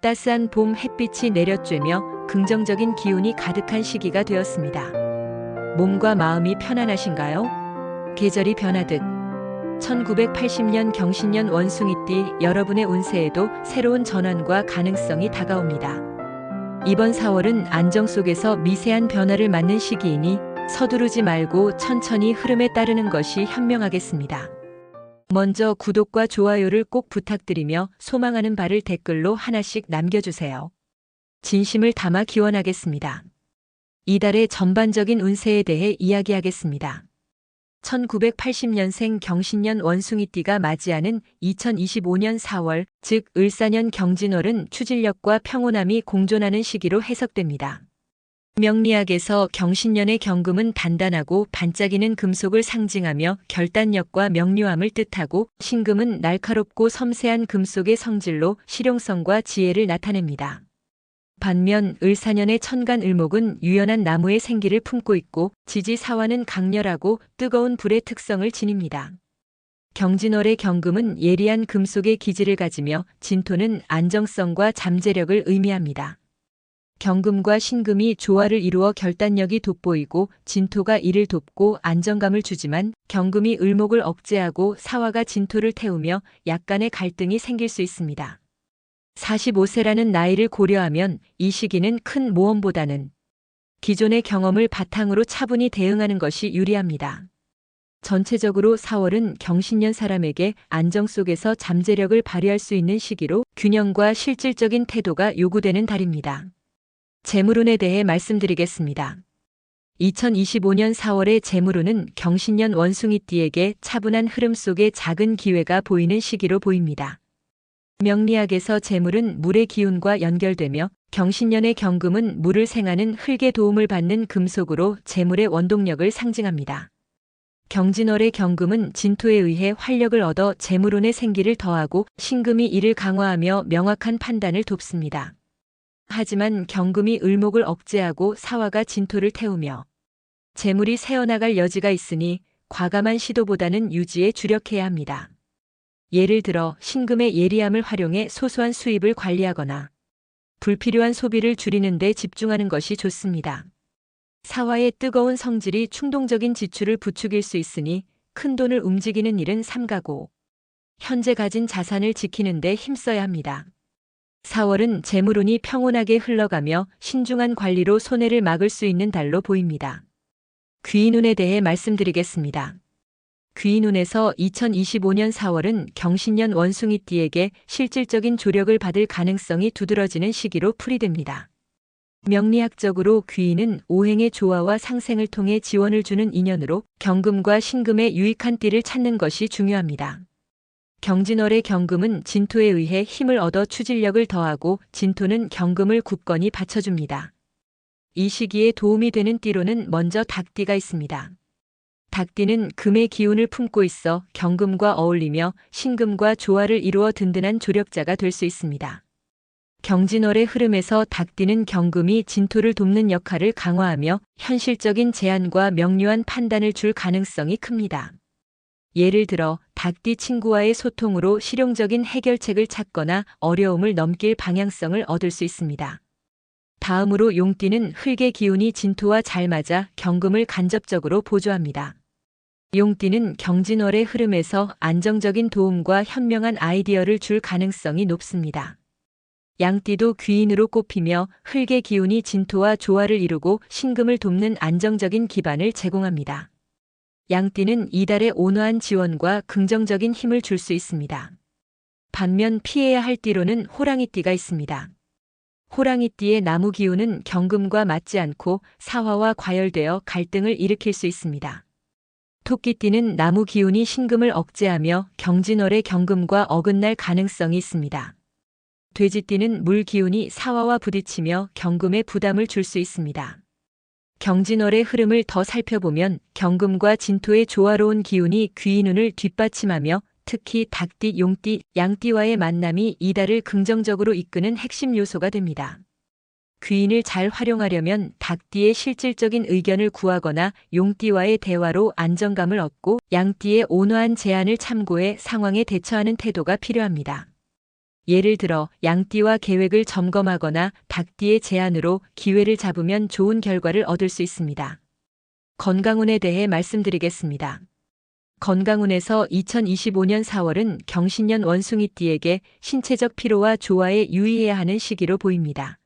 따스한 봄 햇빛이 내려쬐며 긍정적인 기운이 가득한 시기가 되었습니다. 몸과 마음이 편안하신가요? 계절이 변하듯 1980년 경신년 원숭이띠 여러분의 운세에도 새로운 전환과 가능성이 다가옵니다. 이번 4월은 안정 속에서 미세한 변화를 맞는 시기이니 서두르지 말고 천천히 흐름에 따르는 것이 현명하겠습니다. 먼저 구독과 좋아요를 꼭 부탁드리며 소망하는 바를 댓글로 하나씩 남겨주세요. 진심을 담아 기원하겠습니다. 이달의 전반적인 운세에 대해 이야기하겠습니다. 1980년생 경신년 원숭이띠가 맞이하는 2025년 4월, 즉 을사년 경진월은 추진력과 평온함이 공존하는 시기로 해석됩니다. 명리학에서 경신년의 경금은 단단하고 반짝이는 금속을 상징하며 결단력과 명료함을 뜻하고, 신금은 날카롭고 섬세한 금속의 성질로 실용성과 지혜를 나타냅니다. 반면 을사년의 천간을목은 유연한 나무의 생기를 품고 있고, 지지사화는 강렬하고 뜨거운 불의 특성을 지닙니다. 경진월의 경금은 예리한 금속의 기질을 가지며 진토는 안정성과 잠재력을 의미합니다. 경금과 신금이 조화를 이루어 결단력이 돋보이고 진토가 이를 돕고 안정감을 주지만, 경금이 을목을 억제하고 사화가 진토를 태우며 약간의 갈등이 생길 수 있습니다. 45세라는 나이를 고려하면 이 시기는 큰 모험보다는 기존의 경험을 바탕으로 차분히 대응하는 것이 유리합니다. 전체적으로 4월은 경신년 사람에게 안정 속에서 잠재력을 발휘할 수 있는 시기로 균형과 실질적인 태도가 요구되는 달입니다. 재물운에 대해 말씀드리겠습니다. 2025년 4월의 재물운은 경신년 원숭이띠에게 차분한 흐름 속에 작은 기회가 보이는 시기로 보입니다. 명리학에서 재물은 물의 기운과 연결되며, 경신년의 경금은 물을 생하는 흙의 도움을 받는 금속으로 재물의 원동력을 상징합니다. 경진월의 경금은 진토에 의해 활력을 얻어 재물운의 생기를 더하고, 신금이 이를 강화하며 명확한 판단을 돕습니다. 하지만 경금이 을목을 억제하고 사화가 진토를 태우며 재물이 새어나갈 여지가 있으니 과감한 시도보다는 유지에 주력해야 합니다. 예를 들어 신금의 예리함을 활용해 소소한 수입을 관리하거나 불필요한 소비를 줄이는 데 집중하는 것이 좋습니다. 사화의 뜨거운 성질이 충동적인 지출을 부추길 수 있으니 큰돈을 움직이는 일은 삼가고 현재 가진 자산을 지키는 데 힘써야 합니다. 4월은 재물운이 평온하게 흘러가며 신중한 관리로 손해를 막을 수 있는 달로 보입니다. 귀인운에 대해 말씀드리겠습니다. 귀인운에서 2025년 4월은 경신년 원숭이띠에게 실질적인 조력을 받을 가능성이 두드러지는 시기로 풀이됩니다. 명리학적으로 귀인은 오행의 조화와 상생을 통해 지원을 주는 인연으로 경금과 신금의 유익한 띠를 찾는 것이 중요합니다. 경진월의 경금은 진토에 의해 힘을 얻어 추진력을 더하고, 진토는 경금을 굳건히 받쳐줍니다. 이 시기에 도움이 되는 띠로는 먼저 닭띠가 있습니다. 닭띠는 금의 기운을 품고 있어 경금과 어울리며 신금과 조화를 이루어 든든한 조력자가 될 수 있습니다. 경진월의 흐름에서 닭띠는 경금이 진토를 돕는 역할을 강화하며 현실적인 제안과 명료한 판단을 줄 가능성이 큽니다. 예를 들어 닭띠 친구와의 소통으로 실용적인 해결책을 찾거나 어려움을 넘길 방향성을 얻을 수 있습니다. 다음으로 용띠는 흙의 기운이 진토와 잘 맞아 경금을 간접적으로 보조합니다. 용띠는 경진월의 흐름에서 안정적인 도움과 현명한 아이디어를 줄 가능성이 높습니다. 양띠도 귀인으로 꼽히며 흙의 기운이 진토와 조화를 이루고 신금을 돕는 안정적인 기반을 제공합니다. 양띠는 이달의 온화한 지원과 긍정적인 힘을 줄 수 있습니다. 반면 피해야 할 띠로는 호랑이띠가 있습니다. 호랑이띠의 나무 기운은 경금과 맞지 않고 사화와 과열되어 갈등을 일으킬 수 있습니다. 토끼띠는 나무 기운이 신금을 억제하며 경진월의 경금과 어긋날 가능성이 있습니다. 돼지띠는 물 기운이 사화와 부딪히며 경금에 부담을 줄 수 있습니다. 경진월의 흐름을 더 살펴보면 경금과 진토의 조화로운 기운이 귀인운을 뒷받침하며, 특히 닭띠, 용띠, 양띠와의 만남이 이달을 긍정적으로 이끄는 핵심 요소가 됩니다. 귀인을 잘 활용하려면 닭띠의 실질적인 의견을 구하거나 용띠와의 대화로 안정감을 얻고, 양띠의 온화한 제안을 참고해 상황에 대처하는 태도가 필요합니다. 예를 들어 양띠와 계획을 점검하거나 닭띠의 제안으로 기회를 잡으면 좋은 결과를 얻을 수 있습니다. 건강운에 대해 말씀드리겠습니다. 건강운에서 2025년 4월은 경신년 원숭이띠에게 신체적 피로와 조화에 유의해야 하는 시기로 보입니다.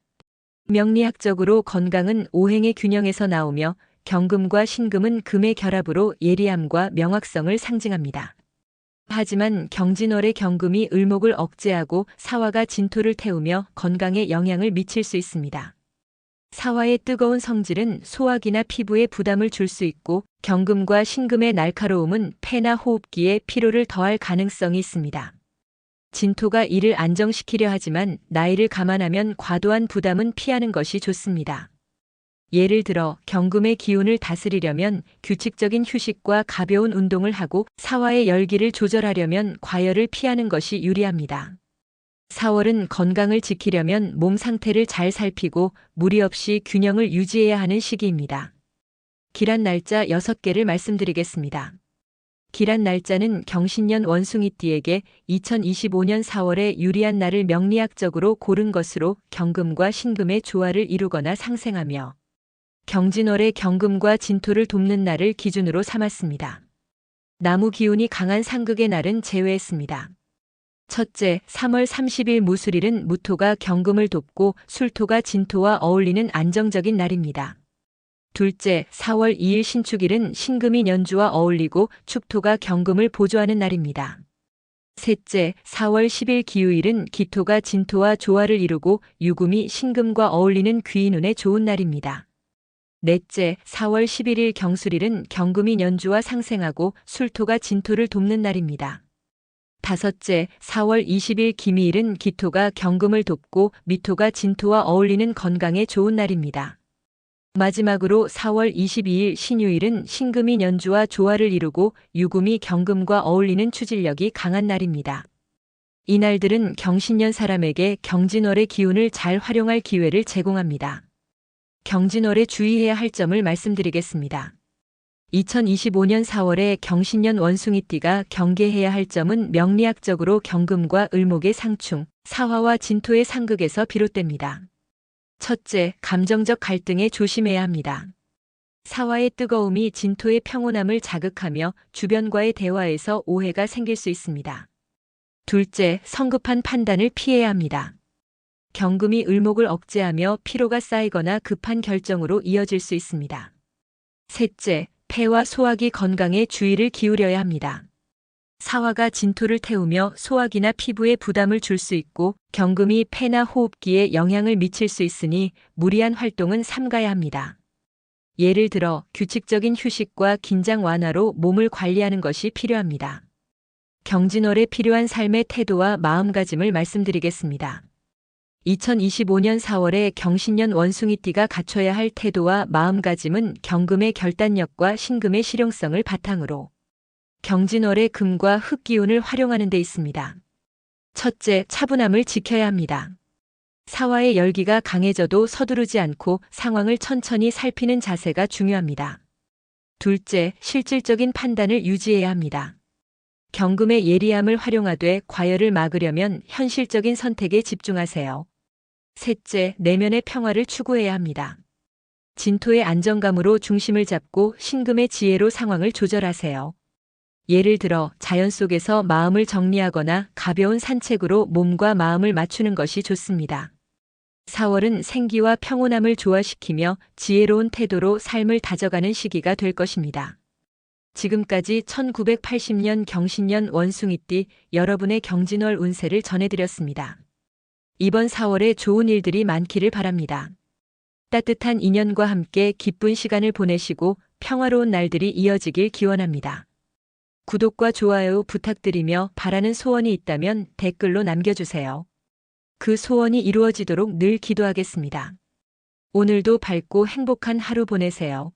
명리학적으로 건강은 오행의 균형에서 나오며 경금과 신금은 금의 결합으로 예리함과 명확성을 상징합니다. 하지만 경진월의 경금이 을목을 억제하고 사화가 진토를 태우며 건강에 영향을 미칠 수 있습니다. 사화의 뜨거운 성질은 소화기나 피부에 부담을 줄 수 있고 경금과 신금의 날카로움은 폐나 호흡기에 피로를 더할 가능성이 있습니다. 진토가 이를 안정시키려 하지만 나이를 감안하면 과도한 부담은 피하는 것이 좋습니다. 예를 들어 경금의 기운을 다스리려면 규칙적인 휴식과 가벼운 운동을 하고 사화의 열기를 조절하려면 과열을 피하는 것이 유리합니다. 4월은 건강을 지키려면 몸 상태를 잘 살피고 무리 없이 균형을 유지해야 하는 시기입니다. 기란 날짜 6개를 말씀드리겠습니다. 기란 날짜는 경신년 원숭이띠에게 2025년 4월에 유리한 날을 명리학적으로 고른 것으로 경금과 신금의 조화를 이루거나 상생하며 경진월의 경금과 진토를 돕는 날을 기준으로 삼았습니다. 나무 기운이 강한 상극의 날은 제외했습니다. 첫째, 3월 30일 무술일은 무토가 경금을 돕고 술토가 진토와 어울리는 안정적인 날입니다. 둘째, 4월 2일 신축일은 신금이 년주와 어울리고 축토가 경금을 보조하는 날입니다. 셋째, 4월 10일 기우일은 기토가 진토와 조화를 이루고 유금이 신금과 어울리는 귀인운에 좋은 날입니다. 넷째, 4월 11일 경술일은 경금이 년주와 상생하고 술토가 진토를 돕는 날입니다. 다섯째, 4월 20일 기미일은 기토가 경금을 돕고 미토가 진토와 어울리는 건강에 좋은 날입니다. 마지막으로 4월 22일 신유일은 신금이 년주와 조화를 이루고 유금이 경금과 어울리는 추진력이 강한 날입니다. 이 날들은 경신년 사람에게 경진월의 기운을 잘 활용할 기회를 제공합니다. 경진월에 주의해야 할 점을 말씀드리겠습니다. 2025년 4월에 경신년 원숭이띠가 경계해야 할 점은 명리학적으로 경금과 을목의 상충, 사화와 진토의 상극에서 비롯됩니다. 첫째, 감정적 갈등에 조심해야 합니다. 사화의 뜨거움이 진토의 평온함을 자극하며 주변과의 대화에서 오해가 생길 수 있습니다. 둘째, 성급한 판단을 피해야 합니다. 경금이 을목을 억제하며 피로가 쌓이거나 급한 결정으로 이어질 수 있습니다. 셋째, 폐와 소화기 건강에 주의를 기울여야 합니다. 사화가 진토를 태우며 소화기나 피부에 부담을 줄 수 있고 경금이 폐나 호흡기에 영향을 미칠 수 있으니 무리한 활동은 삼가야 합니다. 예를 들어 규칙적인 휴식과 긴장 완화로 몸을 관리하는 것이 필요합니다. 경진월에 필요한 삶의 태도와 마음가짐을 말씀드리겠습니다. 2025년 4월에 경신년 원숭이띠가 갖춰야 할 태도와 마음가짐은 경금의 결단력과 신금의 실용성을 바탕으로 경진월의 금과 흙 기운을 활용하는 데 있습니다. 첫째, 차분함을 지켜야 합니다. 사화의 열기가 강해져도 서두르지 않고 상황을 천천히 살피는 자세가 중요합니다. 둘째, 실질적인 판단을 유지해야 합니다. 경금의 예리함을 활용하되 과열을 막으려면 현실적인 선택에 집중하세요. 셋째, 내면의 평화를 추구해야 합니다. 진토의 안정감으로 중심을 잡고 신금의 지혜로 상황을 조절하세요. 예를 들어 자연 속에서 마음을 정리하거나 가벼운 산책으로 몸과 마음을 맞추는 것이 좋습니다. 4월은 생기와 평온함을 조화시키며 지혜로운 태도로 삶을 다져가는 시기가 될 것입니다. 지금까지 1980년 경신년 원숭이띠 여러분의 경진월 운세를 전해드렸습니다. 이번 4월에 좋은 일들이 많기를 바랍니다. 따뜻한 인연과 함께 기쁜 시간을 보내시고 평화로운 날들이 이어지길 기원합니다. 구독과 좋아요 부탁드리며 바라는 소원이 있다면 댓글로 남겨주세요. 그 소원이 이루어지도록 늘 기도하겠습니다. 오늘도 밝고 행복한 하루 보내세요.